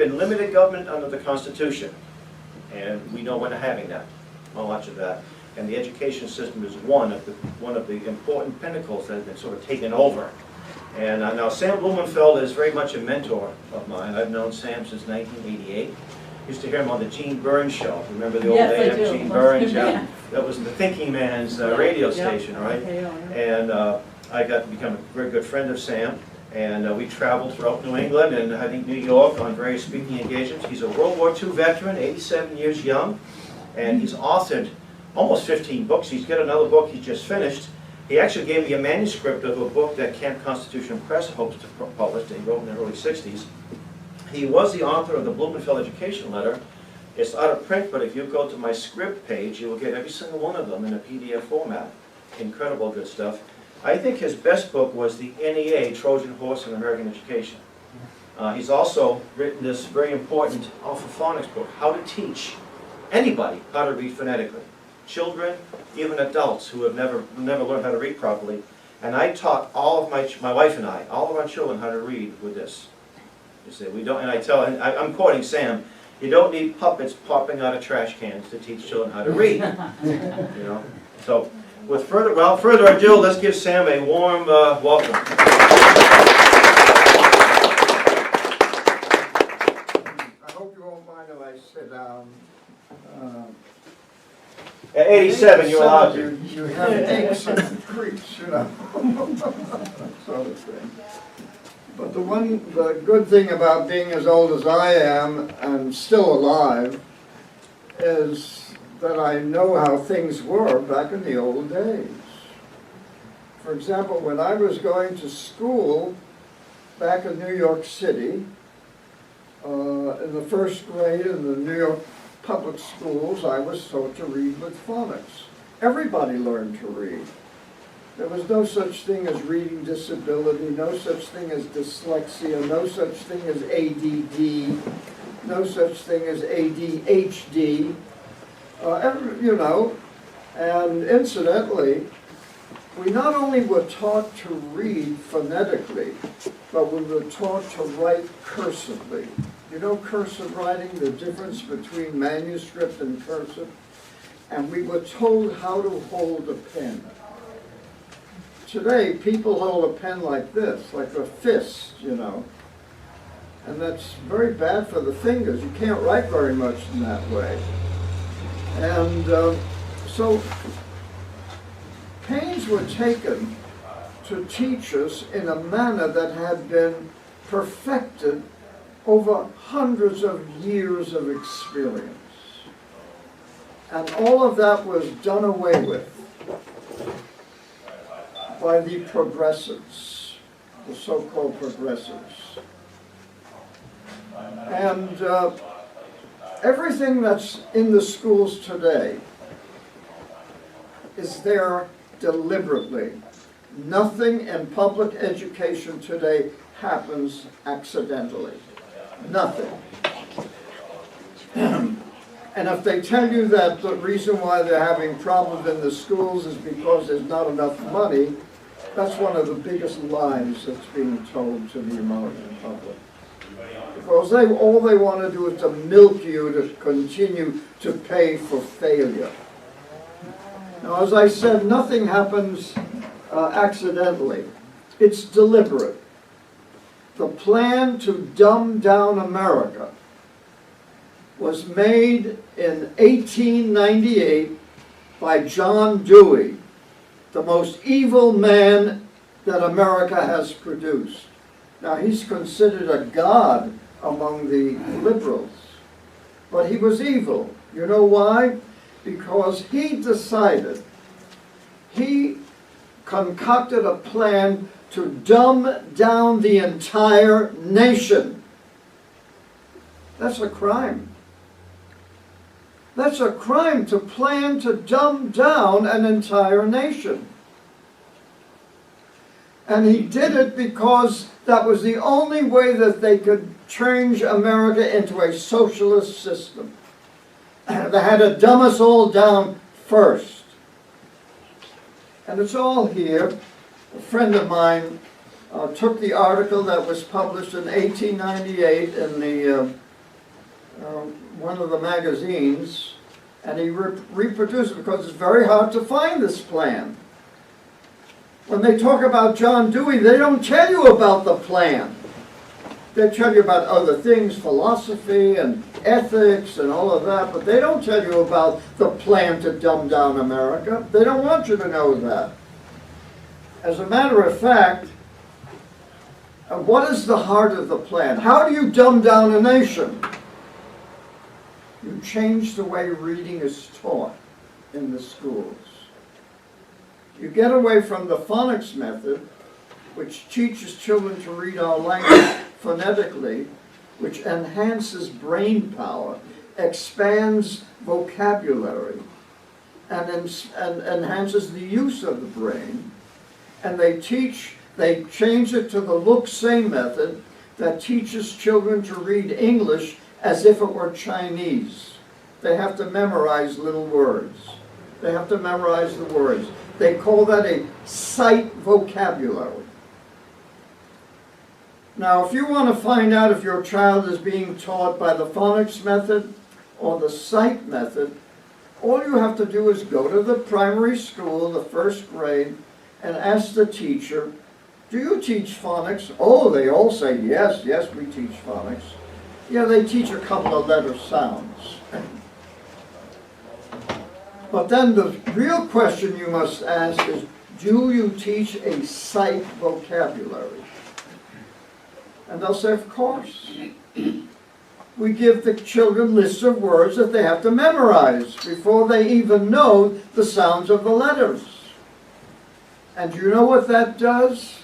believe in limited government under the Constitution, and we know we're not having that, not much of that. And the education system is one of the important pinnacles that have been sort of taken over. And now Sam Blumenfeld is very much a mentor of mine. I've known Sam since 1988. Used to hear him on the Gene Burns show. Remember the old AM Gene Burns? Yeah. That was the Thinking Man's radio station, right? And I got to become a very good friend of Sam. And we traveled throughout New England and I think New York on various speaking engagements. He's a World War II veteran, 87 years young, and he's authored almost 15 books. He's got another book he just finished. He actually gave me a manuscript of a book that Camp Constitution Press hopes to publish that he wrote in the early 60s. He was the author of the Blumenfeld Education Letter. It's out of print, but if you go to my script page, you will get every single one of them in a PDF format. Incredible good stuff. I think his best book was the NEA, Trojan Horse in American Education. He's also written this very important alphaphonics book, How to Teach Anybody How to Read Phonetically. Children, even adults who have never learned how to read properly. And I taught all of my wife and I, all of our children how to read with this. You see, we don't, and I tell, and I'm quoting Sam, you don't need puppets popping out of trash cans to teach children how to read. You know? So, without further ado, let's give Sam a warm welcome. I hope you won't mind if I sit down. At 87, you're allowed to. You have aches and creaks, you know, sort of thing. But the good thing about being as old as I am and still alive is that I know how things were back in the old days. For example, when I was going to school back in New York City, in the first grade in the New York public schools, I was taught to read with phonics. Everybody learned to read. There was no such thing as reading disability, no such thing as dyslexia, no such thing as ADD, no such thing as ADHD, you know. And incidentally, we not only were taught to read phonetically, but we were taught to write cursively. You know cursive writing, the difference between manuscript and cursive? And we were told how to hold a pen. Today, people hold a pen like this, like a fist, you know. And that's very bad for the fingers. You can't write very much in that way. And so, pains were taken to teach us in a manner that had been perfected over hundreds of years of experience. And all of that was done away with by the progressives, the so-called progressives. And everything that's in the schools today is there deliberately. Nothing in public education today happens accidentally. Nothing. And if they tell you that the reason why they're having problems in the schools is because there's not enough money, that's one of the biggest lies that's being told to the American public. Because all they want to do is to milk you to continue to pay for failure. Now, as I said, nothing happens accidentally. It's deliberate. The plan to dumb down America was made in 1898 by John Dewey, the most evil man that America has produced. Now, he's considered a god among the liberals, but he was evil. You know why? Because he decided, he concocted a plan to dumb down the entire nation. That's a crime. That's a crime to plan to dumb down an entire nation. And he did it because that was the only way that they could change America into a socialist system. They had to dumb us all down first. And it's all here. A friend of mine took the article that was published in 1898 in the one of the magazines, and he reproduced it because it's very hard to find this plan. When they talk about John Dewey, they don't tell you about the plan. They tell you about other things, philosophy and ethics and all of that, but they don't tell you about the plan to dumb down America. They don't want you to know that. As a matter of fact, what is the heart of the plan? How do you dumb down a nation? You change the way reading is taught in the schools. You get away from the phonics method, which teaches children to read our language phonetically, which enhances brain power, expands vocabulary, and enhances the use of the brain. And they change it to the look-say method that teaches children to read English as if it were Chinese. They have to memorize little words. They have to memorize the words. They call that a sight vocabulary. Now, if you want to find out if your child is being taught by the phonics method or the sight method, all you have to do is go to the primary school, the first grade, and ask the teacher, do you teach phonics? Oh, they all say, yes, yes, we teach phonics. Yeah, they teach a couple of letter sounds. But then the real question you must ask is, do you teach a sight vocabulary? And they'll say, of course. We give the children lists of words that they have to memorize before they even know the sounds of the letters. And you know what that does?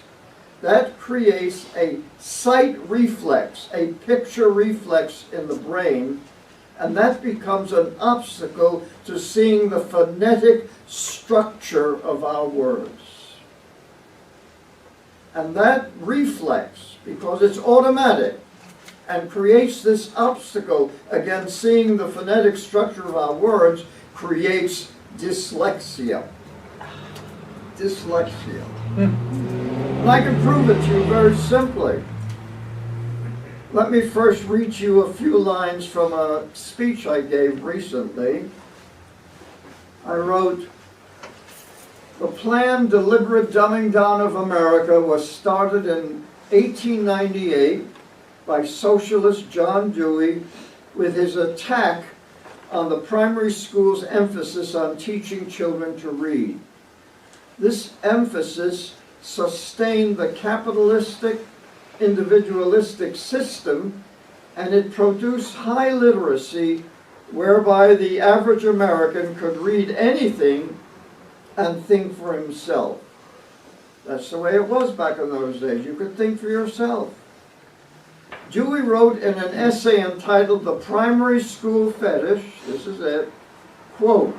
That creates a sight reflex, a picture reflex in the brain, and that becomes an obstacle to seeing the phonetic structure of our words. And that reflex, because it's automatic, and creates this obstacle against seeing the phonetic structure of our words, creates dyslexia. Dyslexia. And I can prove it to you very simply. Let me first read you a few lines from a speech I gave recently. I wrote, the planned deliberate dumbing down of America was started in 1898 by socialist John Dewey with his attack on the primary school's emphasis on teaching children to read. This emphasis sustained the capitalistic, individualistic system, and it produced high literacy whereby the average American could read anything and think for himself. That's the way it was back in those days. You could think for yourself. Dewey wrote in an essay entitled The Primary School Fetish, this is it, quote,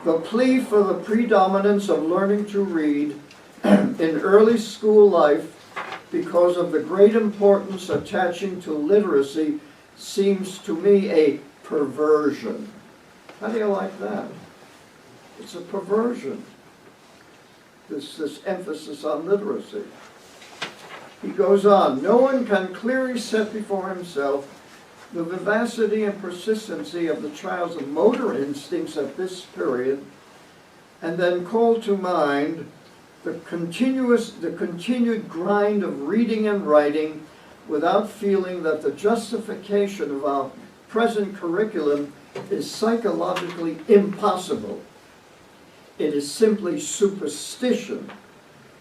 the plea for the predominance of learning to read in early school life because of the great importance attaching to literacy seems to me a perversion. How do you like that? It's a perversion, this emphasis on literacy. He goes on, no one can clearly set before himself the vivacity and persistency of the child's motor instincts at this period, and then call to mind the continued grind of reading and writing without feeling that the justification of our present curriculum is psychologically impossible. It is simply superstition.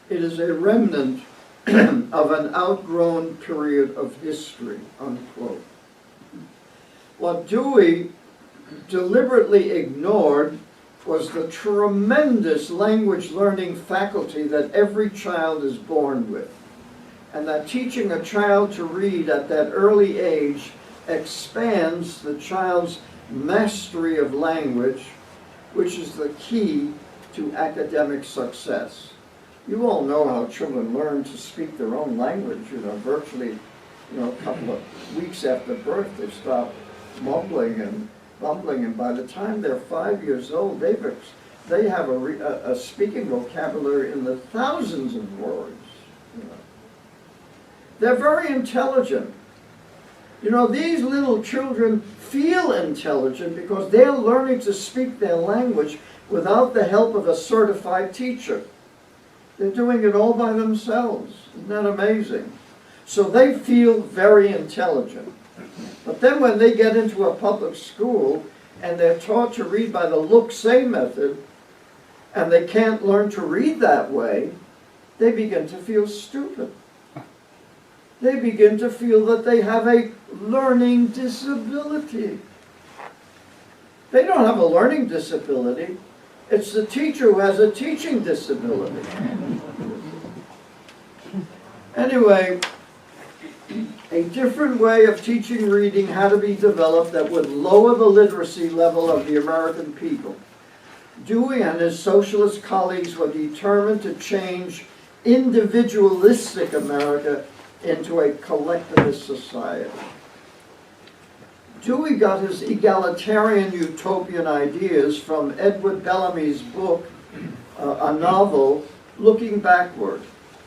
It is a remnant of an outgrown period of history, unquote. What Dewey deliberately ignored was the tremendous language learning faculty that every child is born with, and that teaching a child to read at that early age expands the child's mastery of language, which is the key to academic success. You all know how children learn to speak their own language, virtually, a couple of weeks after birth they start mumbling and bumbling, and by the time they're 5 years old, they have a speaking vocabulary in the thousands of words. They're very intelligent. You know, these little children feel intelligent because they're learning to speak their language without the help of a certified teacher. They're doing it all by themselves. Isn't that amazing? So they feel very intelligent. But then when they get into a public school and they're taught to read by the look-say method, and they can't learn to read that way, they begin to feel stupid. They begin to feel that they have a learning disability. They don't have a learning disability. It's the teacher who has a teaching disability. Anyway, a different way of teaching reading had to be developed that would lower the literacy level of the American people. Dewey and his socialist colleagues were determined to change individualistic America into a collectivist society. Dewey got his egalitarian utopian ideas from Edward Bellamy's book, a novel, Looking Backward,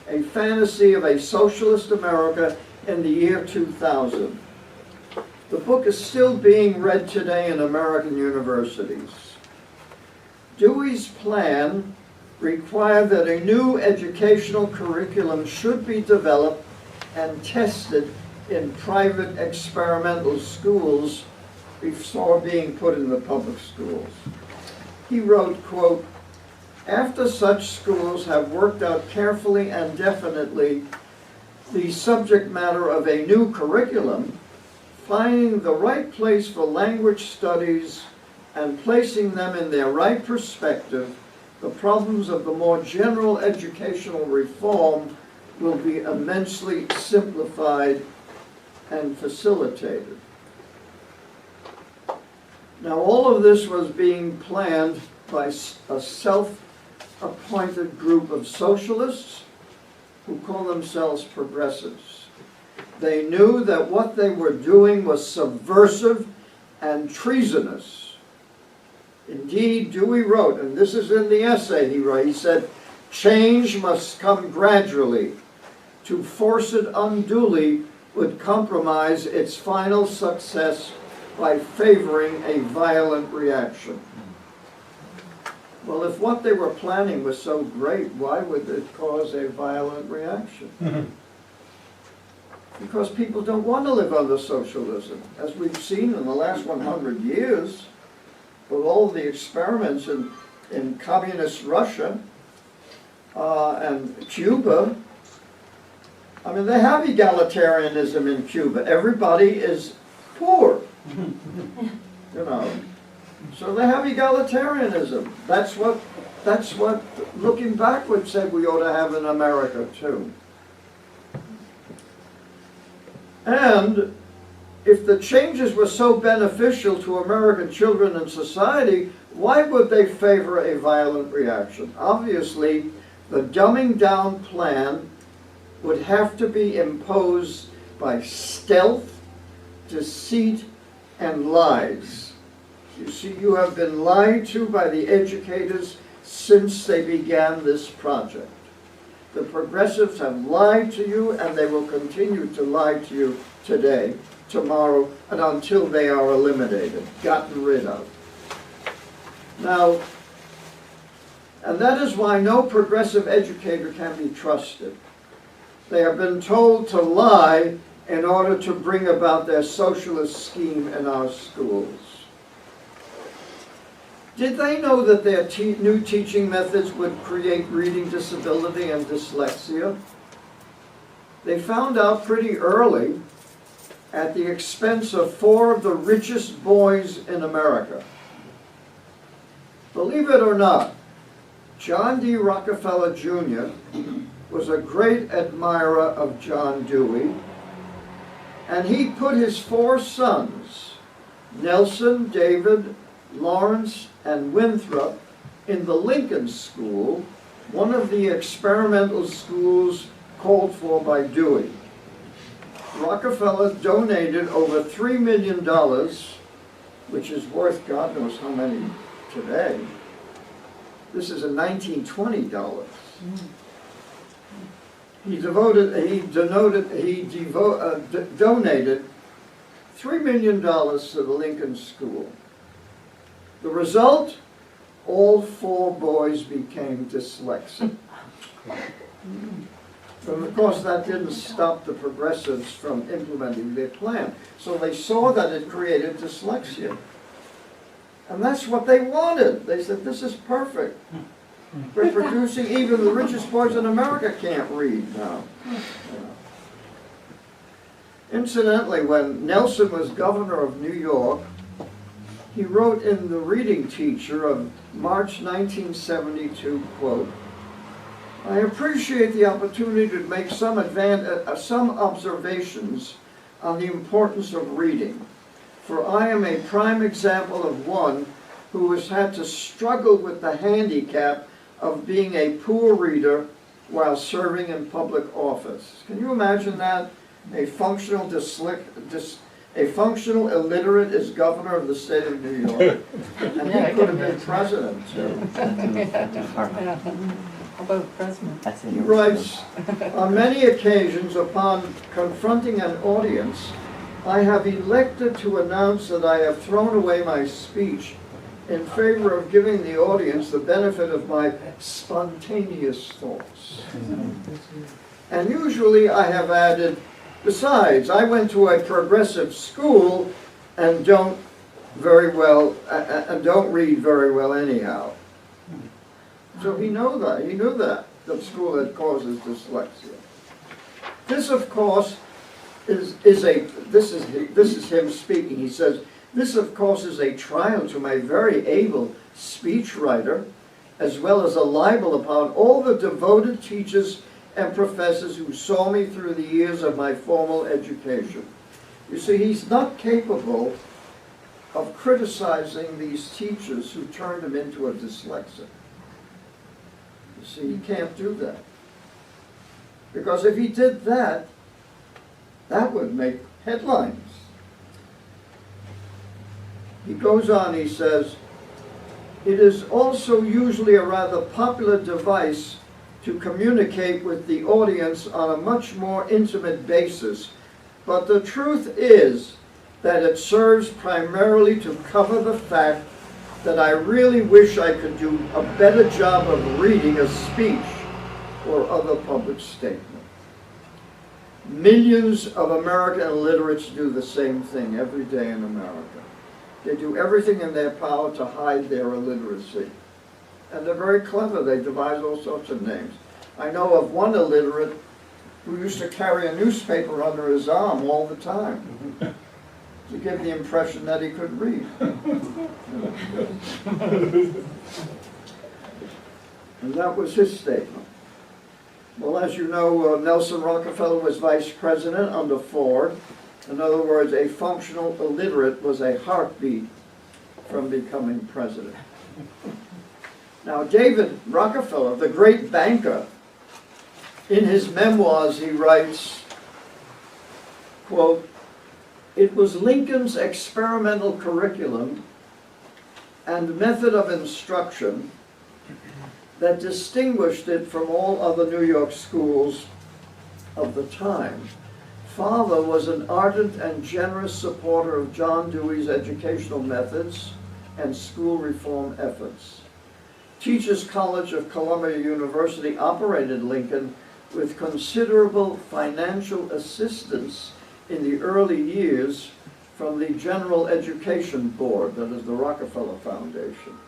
a fantasy of a socialist America in the year 2000. The book is still being read today in American universities. Dewey's plan required that a new educational curriculum should be developed and tested in private experimental schools before being put in the public schools. He wrote, quote, "After such schools have worked out carefully and definitely the subject matter of a new curriculum, finding the right place for language studies and placing them in their right perspective, the problems of the more general educational reform will be immensely simplified and facilitated." Now, all of this was being planned by a self-appointed group of socialists who call themselves progressives. They knew that what they were doing was subversive and treasonous. Indeed, Dewey wrote, and this is in the essay he wrote, he said, "Change must come gradually. To force it unduly would compromise its final success by favoring a violent reaction." Well, if what they were planning was so great, why would it cause a violent reaction? Because people don't want to live under socialism. As we've seen in the last 100 years, with all the experiments in communist Russia and Cuba, I mean, they have egalitarianism in Cuba. Everybody is poor, you know. So they have egalitarianism. That's what Looking Backward said we ought to have in America too. And if the changes were so beneficial to American children and society, why would they favor a violent reaction? Obviously, the dumbing down plan would have to be imposed by stealth, deceit, and lies. You see, you have been lied to by the educators since they began this project. The progressives have lied to you, and they will continue to lie to you today, tomorrow, and until they are eliminated, gotten rid of. Now, and that is why no progressive educator can be trusted. They have been told to lie in order to bring about their socialist scheme in our schools. Did they know that their new teaching methods would create reading disability and dyslexia? They found out pretty early at the expense of 4 of the richest boys in America. Believe it or not, John D. Rockefeller Jr. was a great admirer of John Dewey, and he put his 4 sons, Nelson, David, Lawrence, and Winthrop, in the Lincoln School, one of the experimental schools called for by Dewey. Rockefeller donated over $3 million, which is worth God knows how many today. This is in 1920 dollars. He donated $3 million to the Lincoln School. The result? All 4 boys became dyslexic. But of course that didn't stop the progressives from implementing their plan. So they saw that it created dyslexia. And that's what they wanted. They said, this is perfect. We're producing, even the richest boys in America can't read now. Incidentally, when Nelson was governor of New York, he wrote in the reading teacher of March 1972, quote, I appreciate the opportunity to make some observations on the importance of reading, for I am a prime example of one who has had to struggle with the handicap of being a poor reader while serving in public office. Can you imagine that? A functional illiterate is governor of the state of New York. And he could have been president, too. He writes, on many occasions upon confronting an audience, I have elected to announce that I have thrown away my speech in favor of giving the audience the benefit of my spontaneous thoughts. And usually I have added, besides, I went to a progressive school and don't read very well anyhow. So he knew that the school had causes dyslexia. This, of course, this is him speaking. He says, this, of course, is a trial to my very able speechwriter, as well as a libel upon all the devoted teachers and professors who saw me through the years of my formal education. You see, he's not capable of criticizing these teachers who turned him into a dyslexic. You see, he can't do that. Because if he did that, that would make headlines. He goes on, he says, it is also usually a rather popular device to communicate with the audience on a much more intimate basis, but the truth is that it serves primarily to cover the fact that I really wish I could do a better job of reading a speech or other public statement. Millions of American illiterates do the same thing every day in America. They do everything in their power to hide their illiteracy. And they're very clever. They devise all sorts of names. I know of one illiterate who used to carry a newspaper under his arm all the time to give the impression that he could read. And that was his statement. Well, as you know, Nelson Rockefeller was vice president under Ford. In other words, a functional illiterate was a heartbeat from becoming president. Now, David Rockefeller, the great banker, in his memoirs he writes, quote, it was Lincoln's experimental curriculum and method of instruction that distinguished it from all other New York schools of the time. Father was an ardent and generous supporter of John Dewey's educational methods and school reform efforts. Teachers College of Columbia University operated Lincoln with considerable financial assistance in the early years from the General Education Board, that is the Rockefeller Foundation,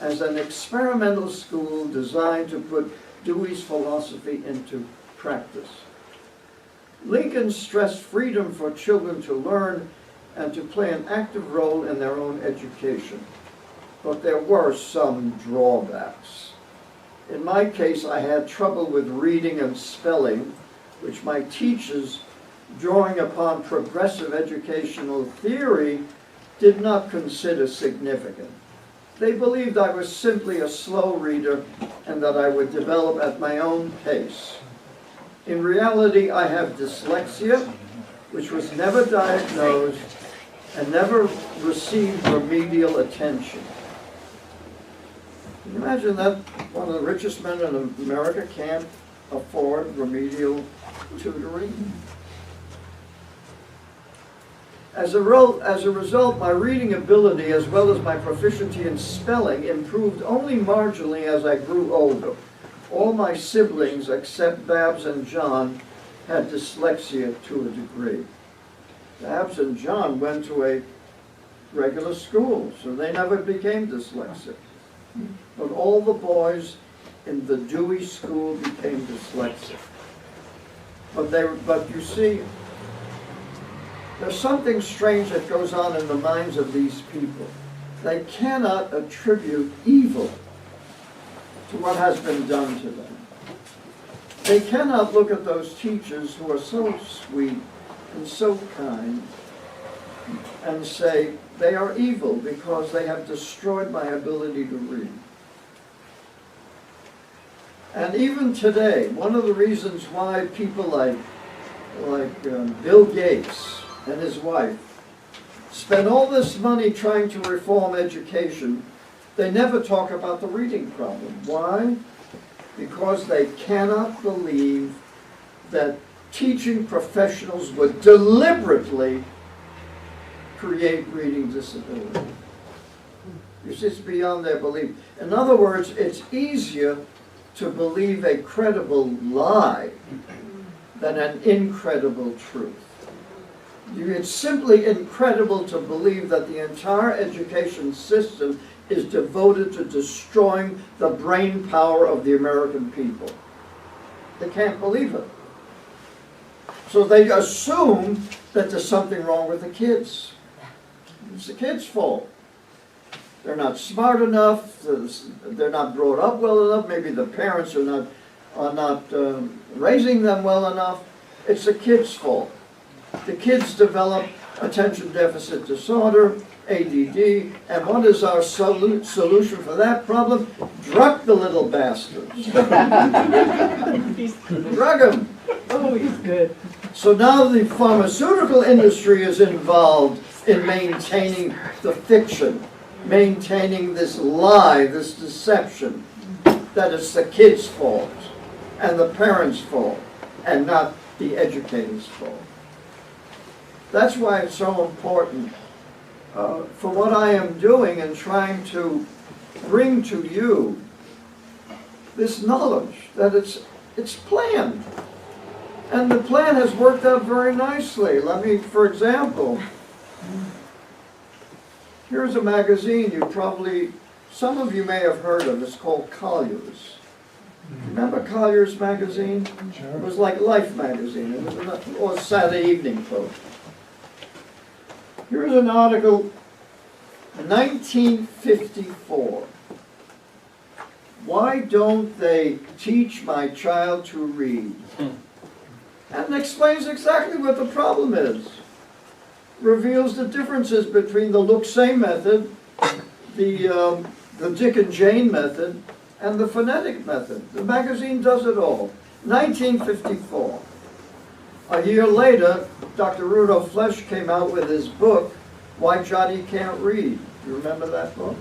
as an experimental school designed to put Dewey's philosophy into practice. Lincoln stressed freedom for children to learn and to play an active role in their own education. But there were some drawbacks. In my case, I had trouble with reading and spelling, which my teachers, drawing upon progressive educational theory, did not consider significant. They believed I was simply a slow reader and that I would develop at my own pace. In reality, I have dyslexia, which was never diagnosed and never received remedial attention. Can you imagine that one of the richest men in America can't afford remedial tutoring? As a result, my reading ability as well as my proficiency in spelling improved only marginally as I grew older. All my siblings, except Babs and John, had dyslexia to a degree. Babs and John went to a regular school, so they never became dyslexic. But all the boys in the Dewey School became dyslexic. But you see, there's something strange that goes on in the minds of these people. They cannot attribute evil to what has been done to them. They cannot look at those teachers who are so sweet and so kind and say they are evil because they have destroyed my ability to read. And even today, one of the reasons why people like Bill Gates and his wife spend all this money trying to reform education, they never talk about the reading problem. Why? Because they cannot believe that teaching professionals would deliberately create reading disability. It's just beyond their belief. In other words, it's easier to believe a credible lie than an incredible truth. It's simply incredible to believe that the entire education system is devoted to destroying the brain power of the American people. They can't believe it. So they assume that there's something wrong with the kids. It's the kids' fault. They're not smart enough, they're not brought up well enough, maybe the parents are not raising them well enough. It's the kids' fault. The kids develop attention deficit disorder, ADD, and what is our solution for that problem? Drug the little bastards. Drug them. Oh, he's good. So now the pharmaceutical industry is involved in maintaining the fiction, maintaining this lie, this deception, that it's the kids' fault and the parents' fault and not the educators' fault. That's why it's so important for what I am doing and trying to bring to you this knowledge that it's planned. And the plan has worked out very nicely. Let me, for example, here's a magazine some of you may have heard of. It's called Collier's. Remember Collier's magazine? Sure. It was like Life magazine. It was Saturday Evening Post. Here's an article, 1954. Why don't they teach my child to read? And it explains exactly what the problem is. Reveals the differences between the look-say method, the Dick and Jane method, and the phonetic method. The magazine does it all. 1954. A year later, Dr. Rudolph Flesch came out with his book, Why Johnny Can't Read. You remember that book?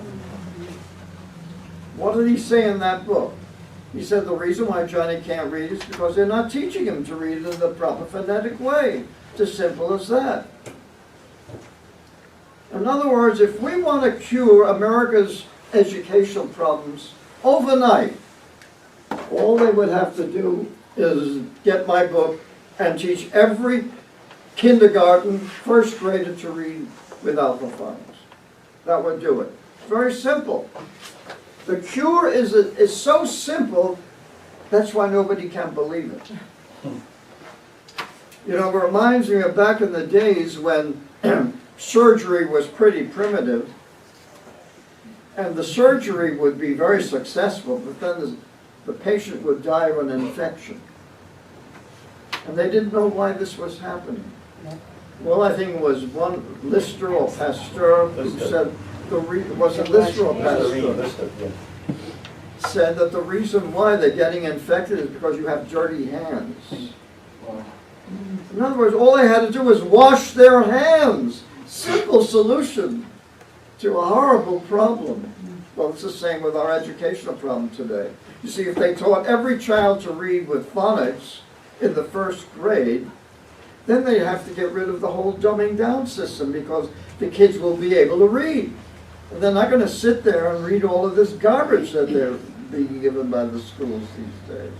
What did he say in that book? He said the reason why Johnny can't read is because they're not teaching him to read in the proper phonetic way. It's as simple as that. In other words, if we want to cure America's educational problems overnight, all they would have to do is get my book and teach every kindergarten, first grader to read without the phonics. That would do it. It's very simple. The cure is so simple, that's why nobody can believe it. You know, it reminds me of back in the days when surgery was pretty primitive, and the surgery would be very successful, but then the patient would die of an infection. And they didn't know why this was happening. Well, I think it was one Lister or Pasteur who said, was it Lister or Pasteur? Said that the reason why they're getting infected is because you have dirty hands. In other words, all they had to do was wash their hands. Simple solution to a horrible problem. Well, it's the same with our educational problem today. You see, if they taught every child to read with phonics in the first grade, Then they have to get rid of the whole dumbing down system because the kids will be able to read. And they're not going to sit there and read all of this garbage that they're being given by the schools these days.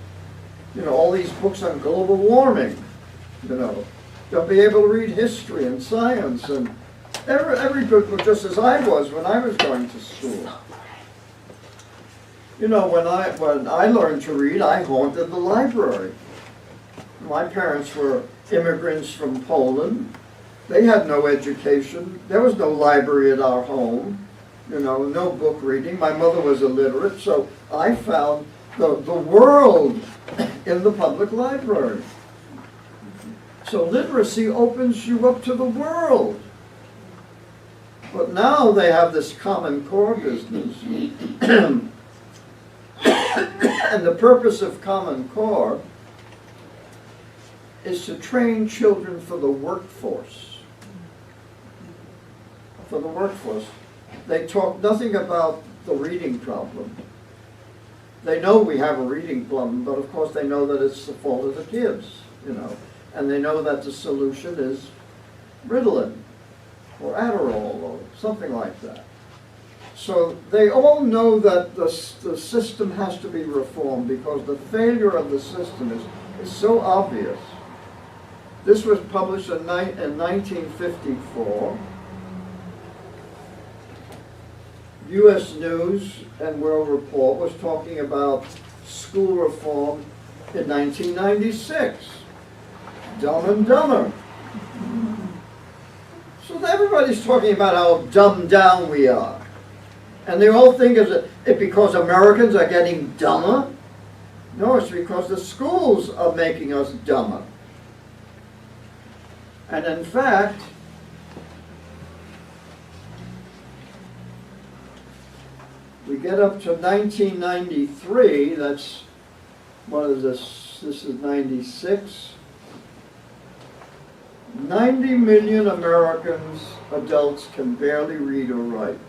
You know, all these books on global warming, you know. They'll be able to read history and science and every book, just as I was when I was going to school. You know, when I learned to read, I haunted the library. My parents were immigrants from Poland. They had no education. There was no library at our home. You know, no book reading. My mother was illiterate, so I found the world in the public library. So literacy opens you up to the world. But now they have this Common Core business. And the purpose of Common Core is to train children for the workforce. For the workforce. They talk nothing about the reading problem. They know we have a reading problem, but of course they know that it's the fault of the kids, you know. And they know that the solution is Ritalin or Adderall or something like that. So they all know that the system has to be reformed because the failure of the system is so obvious. This was published in 1954. U.S. News and World Report was talking about school reform in 1996. Dumb and Dumber. So everybody's talking about how dumbed down we are. And they all think it's because Americans are getting dumber. No, it's because the schools are making us dumber. And in fact, we get up to 1993, that's, what is this? This is 96. 90 million Americans, adults, can barely read or write.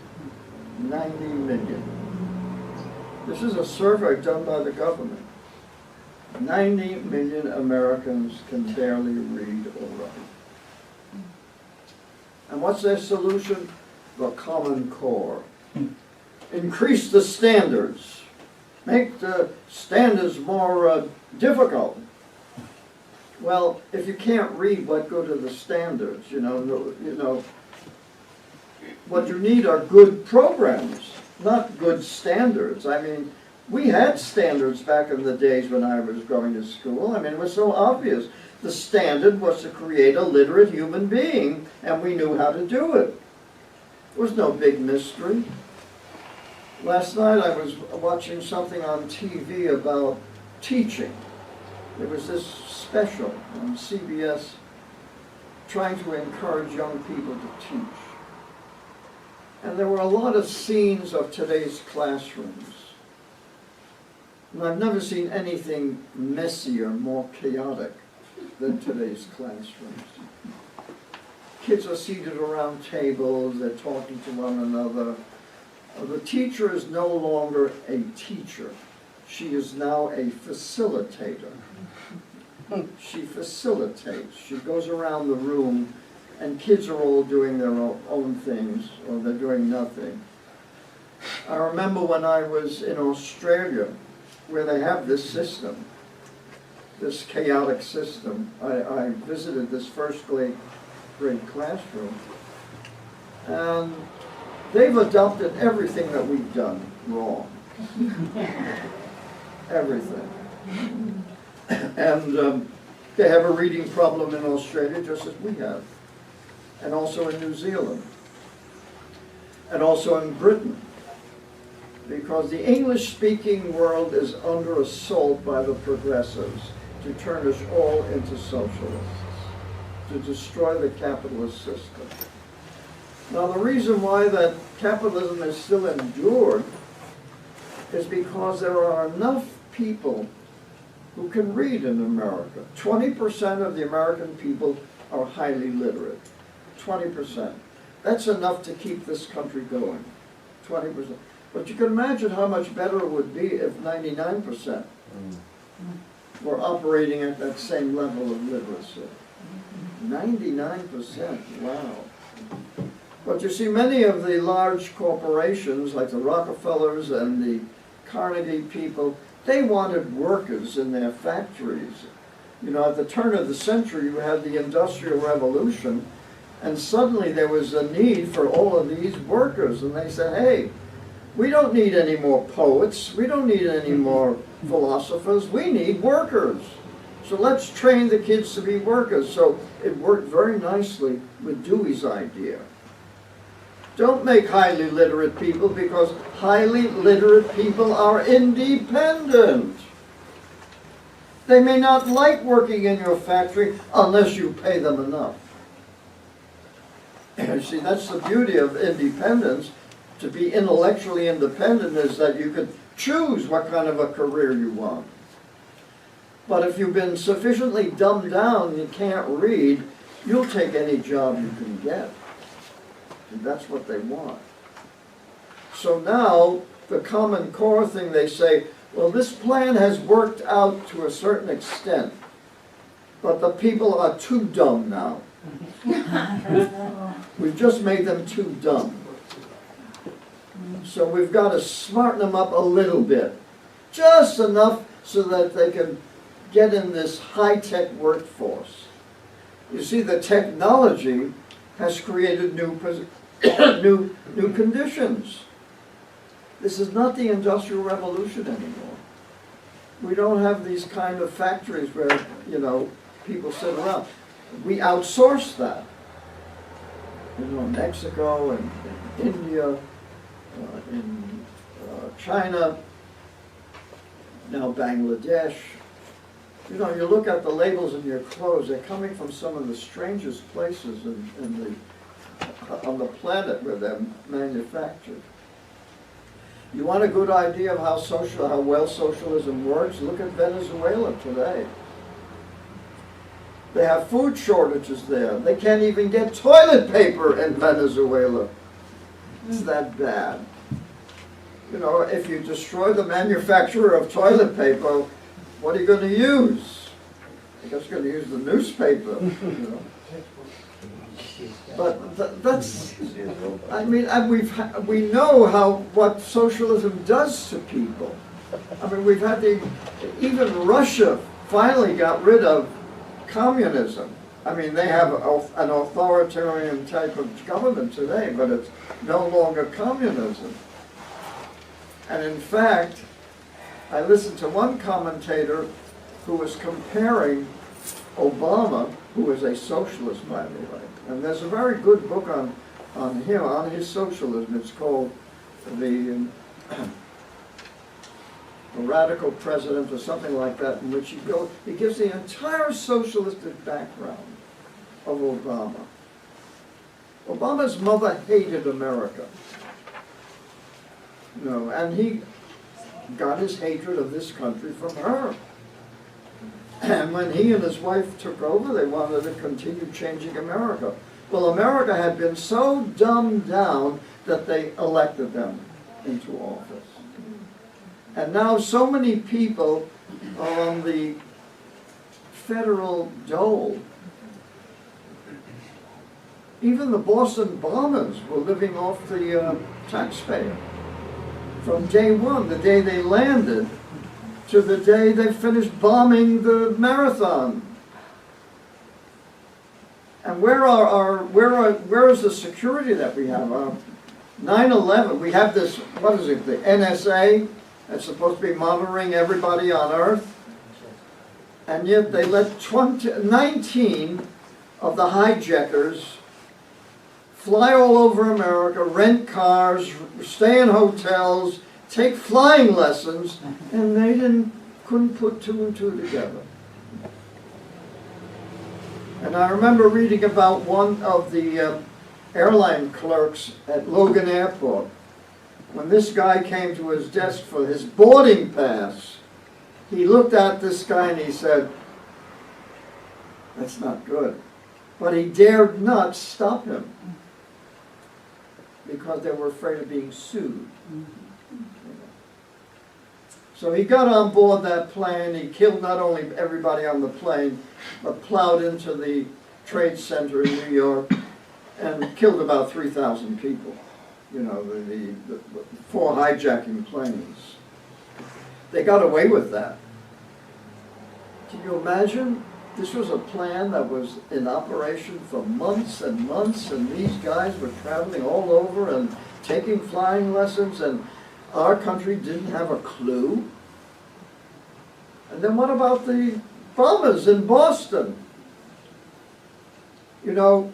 90 million. This is a survey done by the government. 90 million Americans can barely read or write. And what's their solution? The Common Core. Increase the standards. Make the standards more difficult. Well, if you can't read, what good are the standards? You know, what you need are good programs, not good standards. I mean, we had standards back in the days when I was going to school. I mean, it was so obvious. The standard was to create a literate human being, and we knew how to do it. There was no big mystery. Last night I was watching something on TV about teaching. There was this special on CBS trying to encourage young people to teach. And there were a lot of scenes of today's classrooms. And I've never seen anything messier, more chaotic than today's classrooms. Kids are seated around tables, they're talking to one another. The teacher is no longer a teacher. She is now a facilitator. She facilitates. She goes around the room, and kids are all doing their own things, or they're doing nothing. I remember when I was in Australia, where they have this system, this chaotic system. I visited this first grade classroom, and they've adopted everything that we've done wrong. Everything. And they have a reading problem in Australia just as we have. And also in New Zealand. And also in Britain. Because the English-speaking world is under assault by the progressives to turn us all into socialists, to destroy the capitalist system. Now the reason why that capitalism is still endured is because there are enough people who can read in America. 20% of the American people are highly literate. 20%. That's enough to keep this country going. 20%. But you can imagine how much better it would be if 99% were operating at that same level of literacy. 99%, wow. But you see, many of the large corporations, like the Rockefellers and the Carnegie people, they wanted workers in their factories. You know, at the turn of the century, you had the Industrial Revolution, and suddenly there was a need for all of these workers. And they said, hey, we don't need any more poets, we don't need any more philosophers, we need workers. So let's train the kids to be workers. So it worked very nicely with Dewey's idea. Don't make highly literate people, because highly literate people are independent. They may not like working in your factory unless you pay them enough. You see, that's the beauty of independence. To be intellectually independent is that you can choose what kind of a career you want. But if you've been sufficiently dumbed down and you can't read, you'll take any job you can get. And that's what they want. So now, the Common Core thing, they say, well, this plan has worked out to a certain extent, but the people are too dumb now. We've just made them too dumb. So we've got to smarten them up a little bit, just enough so that they can get in this high-tech workforce. You see, the technology has created new conditions. This is not the Industrial Revolution anymore. We don't have these kind of factories where, you know, people sit around. We outsource that. You know, Mexico and India, in China, now Bangladesh. You know, you look at the labels in your clothes, they're coming from some of the strangest places on the planet where they're manufactured. You want a good idea of how well socialism works? Look at Venezuela today. They have food shortages there. They can't even get toilet paper in Venezuela. It's that bad. You know, if you destroy the manufacturer of toilet paper, what are you going to use? I guess you're going to use the newspaper, you know. But that's, I mean, and we know what socialism does to people. I mean, we've had even Russia finally got rid of communism. I mean, they have an authoritarian type of government today, but it's no longer communism. And in fact, I listened to one commentator who was comparing Obama, who is a socialist, by the way. And there's a very good book on him, on his socialism. It's called The Radical President or something like that, in which he gives the entire socialistic background of Obama. Obama's mother hated America. You know, and he got his hatred of this country from her. And when he and his wife took over, they wanted to continue changing America. Well, America had been so dumbed down that they elected them into office. And now so many people are on the federal dole. Even the Boston bombers were living off the taxpayer. From day one, the day they landed, to the day they finished bombing the marathon. And where is the security that we have? 9/11, we have this, what is it, the NSA, that's supposed to be monitoring everybody on Earth. And yet they let 19 of the hijackers fly all over America, rent cars, stay in hotels, take flying lessons, and they couldn't put two and two together. And I remember reading about one of the airline clerks at Logan Airport. When this guy came to his desk for his boarding pass, he looked at this guy and he said, "That's not good." But he dared not stop him because they were afraid of being sued. So he got on board that plane. He killed not only everybody on the plane, but plowed into the Trade Center in New York and killed about 3,000 people. You know, the 4 hijacking planes. They got away with that. Can you imagine? This was a plan that was in operation for months and months, and these guys were traveling all over and taking flying lessons, and our country didn't have a clue. And then what about the bombers in Boston? You know,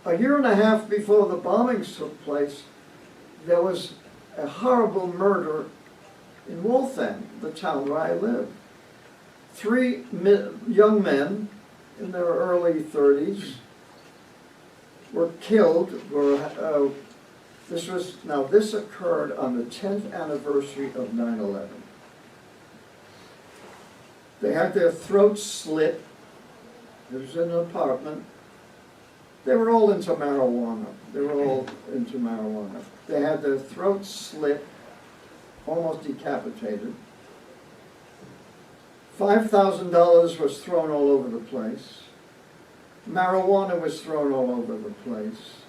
a year and a half before the bombings took place, there was a horrible murder in Waltham, the town where I live. 3 young men in their early 30s were killed. This occurred on the 10th anniversary of 9/11. They had their throats slit. It was in an apartment. They were all into marijuana. They had their throats slit, almost decapitated. $5,000 was thrown all over the place. Marijuana was thrown all over the place.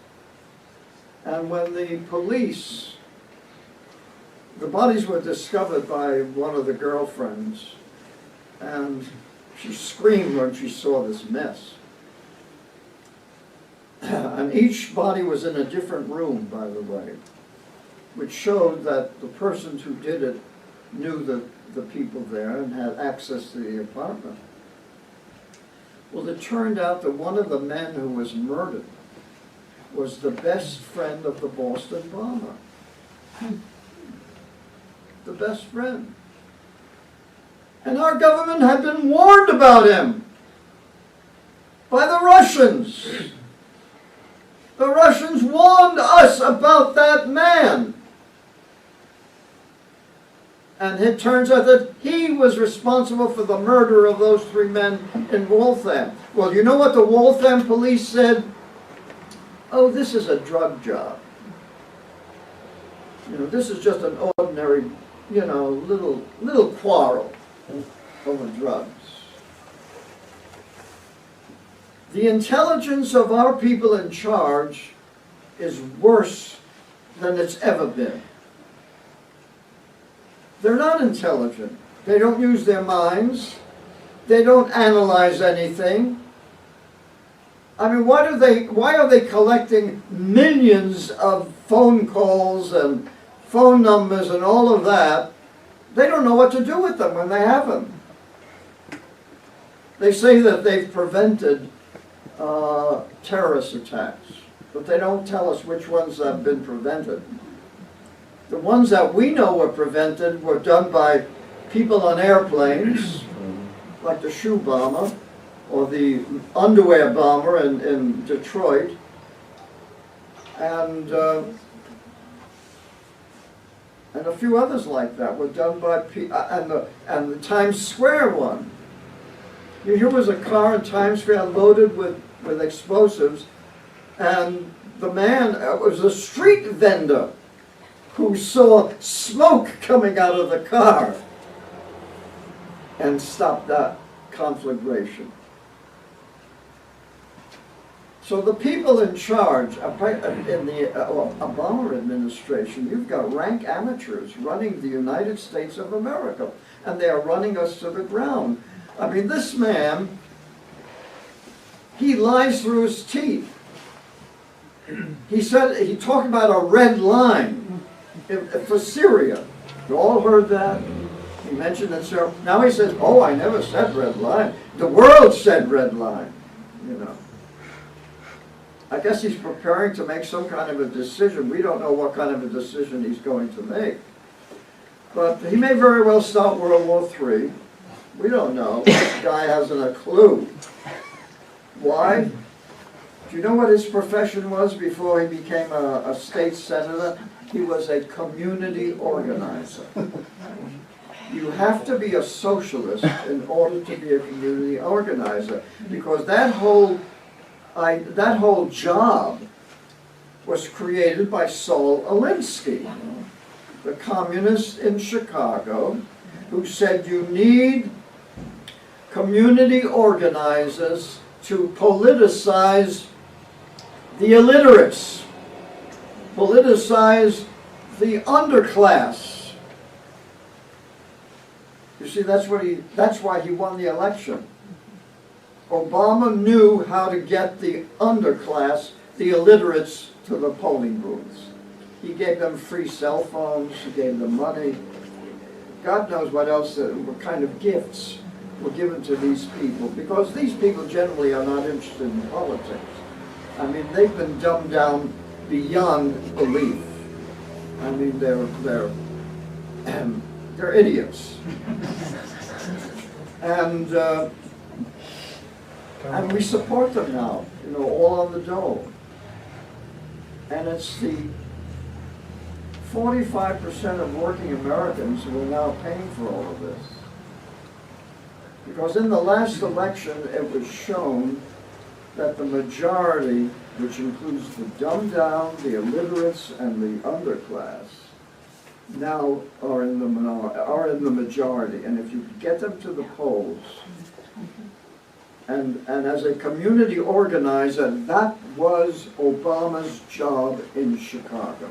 And when the bodies were discovered by one of the girlfriends, and she screamed when she saw this mess. And each body was in a different room, by the way, which showed that the person who did it knew the people there and had access to the apartment. Well, it turned out that one of the men who was murdered was the best friend of the Boston bomber. The best friend. And our government had been warned about him by the Russians. The Russians warned us about that man. And it turns out that he was responsible for the murder of those 3 men in Waltham. Well, you know what the Waltham police said? Oh, this is a drug job. You know, this is just an ordinary, you know, little quarrel over drugs. The intelligence of our people in charge is worse than it's ever been. They're not intelligent. They don't use their minds. They don't analyze anything. I mean, why are they collecting millions of phone calls and phone numbers and all of that? They don't know what to do with them when they have them. They say that they've prevented terrorist attacks, but they don't tell us which ones have been prevented. The ones that we know were prevented were done by people on airplanes, like the shoe bomber, or the underwear bomber in Detroit, and a few others like that were done by and the Times Square one. Here was a car in Times Square loaded with explosives, and the man was a street vendor who saw smoke coming out of the car and stopped that conflagration. So the people in charge, in the Obama administration, you've got rank amateurs running the United States of America, and they are running us to the ground. I mean, this man, he lies through his teeth. He talked about a red line for Syria. You all heard that? He mentioned it. So now he says, oh, I never said red line. The world said red line, you know. I guess he's preparing to make some kind of a decision. We don't know what kind of a decision he's going to make. But he may very well start World War III. We don't know. This guy hasn't a clue. Why? Do you know what his profession was before he became a state senator? He was a community organizer. You have to be a socialist in order to be a community organizer, because that whole job was created by Saul Alinsky, the communist in Chicago, who said you need community organizers to politicize the illiterates, politicize the underclass. You see, that's why he won the election. Obama knew how to get the underclass, the illiterates, to the polling booths. He gave them free cell phones, he gave them money. God knows what else, what kind of gifts were given to these people, because these people generally are not interested in politics. I mean, they've been dumbed down beyond belief. I mean, they're idiots. And we support them now, you know, all on the dole. And it's the 45% of working Americans who are now paying for all of this. Because in the last election, it was shown that the majority, which includes the dumbed down, the illiterates, and the underclass, now are in the majority. And if you could get them to the polls, and as a community organizer, that was Obama's job in Chicago.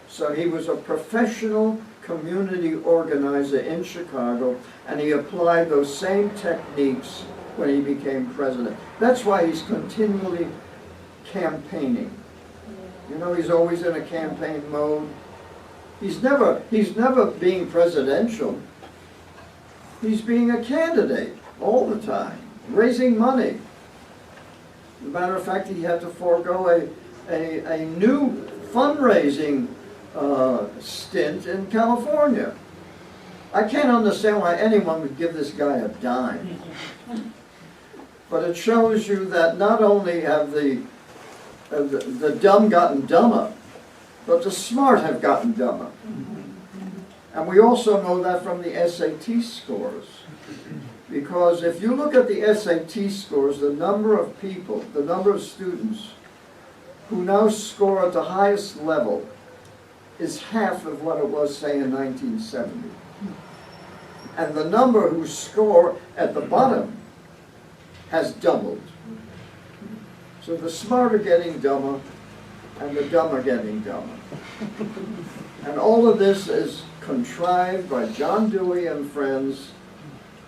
So he was a professional community organizer in Chicago, and he applied those same techniques when he became president. That's why he's continually campaigning. You know, he's always in a campaign mode. He's never being presidential. He's being a candidate all the time, raising money. As a matter of fact, he had to forego a new fundraising stint in California. I can't understand why anyone would give this guy a dime. But it shows you that not only have the dumb gotten dumber, but the smart have gotten dumber. And we also know that from the SAT scores. Because if you look at the SAT scores, the number of people, the number of students who now score at the highest level is half of what it was, say, in 1970. And the number who score at the bottom has doubled. So the smart are getting dumber, and the dumb are getting dumber. And all of this is contrived by John Dewey and friends,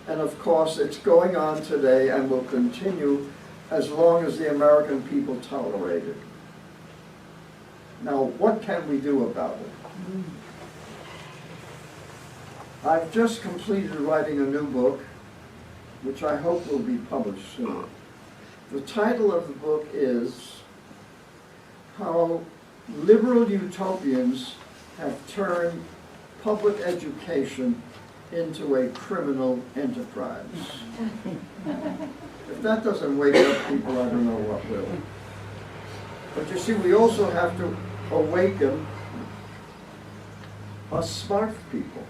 and of course it's going on today and will continue as long as the American people tolerate it. Now, what can we do about it? I've just completed writing a new book, which I hope will be published soon. The title of the book is How Liberal Utopians Have Turned Public Education into a Criminal Enterprise. If that doesn't wake up people, I don't know what will. But you see, we also have to awaken us smart people.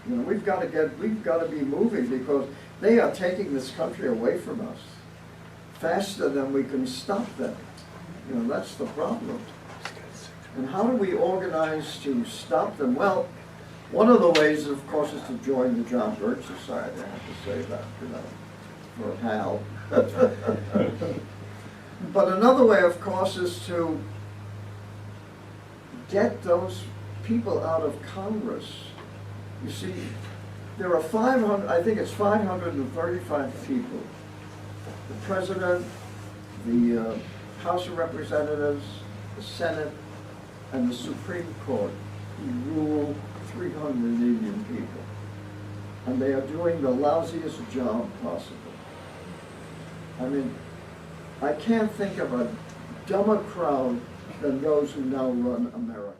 You know, we've got to be moving, because they are taking this country away from us faster than we can stop them. You know, that's the problem. And how do we organize to stop them? Well, one of the ways, of course, is to join the John Birch Society. I have to say that, you know, for Hal. But another way, of course, is to get those people out of Congress. You see, there are 500, I think it's 535 people. The President, the House of Representatives, the Senate, and the Supreme Court who rule 300 million people. And they are doing the lousiest job possible. I mean, I can't think of a dumber crowd than those who now run America.